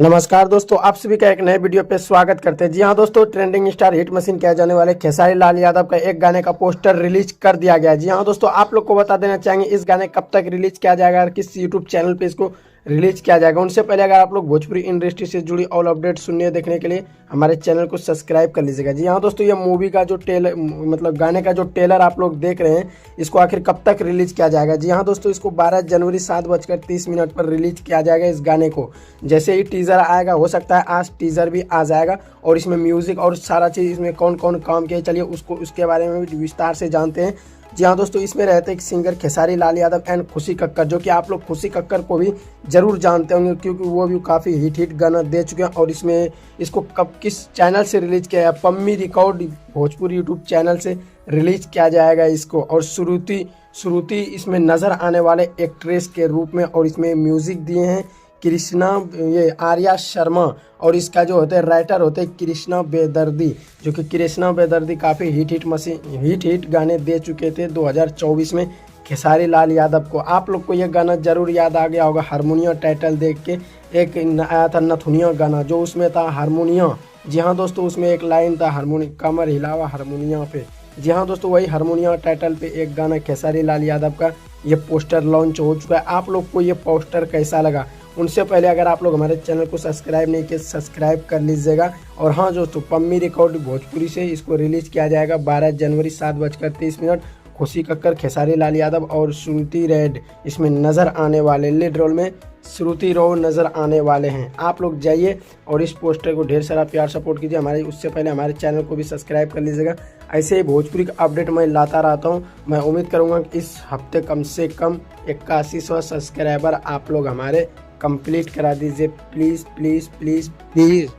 नमस्कार दोस्तों, आप सभी का एक नए वीडियो पे स्वागत करते हैं। जी हाँ दोस्तों, ट्रेंडिंग स्टार हिट मशीन किया जाने वाले खेसारी लाल यादव का एक गाने का पोस्टर रिलीज कर दिया गया है। जी हाँ दोस्तों, आप लोग को बता देना चाहेंगे इस गाने कब तक रिलीज किया जाएगा और किस यूट्यूब चैनल पे इसको रिलीज किया जाएगा। उनसे पहले अगर आप लोग भोजपुरी इंडस्ट्री से जुड़ी ऑल अपडेट सुनने देखने के लिए हमारे चैनल को सब्सक्राइब कर लीजिएगा। जी हाँ दोस्तों, ये मूवी का जो टेलर मतलब गाने का जो टेलर आप लोग देख रहे हैं, इसको आखिर कब तक रिलीज किया जाएगा। जी हाँ दोस्तों, इसको 12 जनवरी 7:30 पर रिलीज किया जाएगा इस गाने को। जैसे ही टीजर आएगा, हो सकता है आज टीजर भी आ जाएगा और इसमें म्यूजिक और सारा चीज़, इसमें कौन कौन काम किया, चलिए उसके बारे में भी विस्तार से जानते हैं। जी हाँ दोस्तों, इसमें रहते हैं सिंगर खेसारी लाल यादव एंड खुशी कक्कर, जो कि आप लोग खुशी कक्कर को भी जरूर जानते होंगे क्योंकि वो भी काफ़ी हिट गाना दे चुके हैं। और इसमें इसको कब किस चैनल से रिलीज किया है, Pammi record Bhojpuri YouTube channel से रिलीज किया जाएगा इसको। और श्रुति इसमें नज़र आने वाले एक्ट्रेस के रूप में, और इसमें म्यूजिक दिए हैं कृष्णा ये आर्या शर्मा, और इसका जो होते हैं राइटर होते हैं कृष्णा बेदर्दी, जो कि कृष्णा बेदर्दी काफ़ी हिट गाने दे चुके थे 2024 में खेसारी लाल यादव को। आप लोग को यह गाना जरूर याद आ गया होगा, हारमोनिया टाइटल देख के। एक आया था नथुनिया गाना, जो उसमें था हारमोनिया। जी हाँ दोस्तों, उसमें एक लाइन था हारमोनिया कमर हिलावा हारमोनिया पे। जी हाँ दोस्तों, वही हारमोनिया टाइटल पे एक गाना खेसारी लाल यादव का ये पोस्टर लॉन्च हो चुका है। आप लोग को ये पोस्टर कैसा लगा? उनसे पहले अगर आप लोग हमारे चैनल को सब्सक्राइब नहीं किए, सब्सक्राइब कर लीजिएगा। और हाँ दोस्तों, पम्मी रिकॉर्ड भोजपुरी से इसको रिलीज किया जाएगा 12 जनवरी 7:30। खुशी कक्कर, खेसारी लाल यादव और श्रुति रेड इसमें नज़र आने वाले, लीड रोल में श्रुति रो नज़र आने वाले हैं। आप लोग जाइए और इस पोस्टर को ढेर सारा प्यार सपोर्ट कीजिए। उससे पहले हमारे चैनल को भी सब्सक्राइब कर लीजिएगा। ऐसे ही भोजपुरी का अपडेट मैं लाता रहता हूँ। मैं उम्मीद करूँगा कि इस हफ्ते कम से कम 8100 सब्सक्राइबर आप लोग हमारे कंप्लीट करा दीजिए, प्लीज़ प्लीज़ प्लीज़ प्लीज़।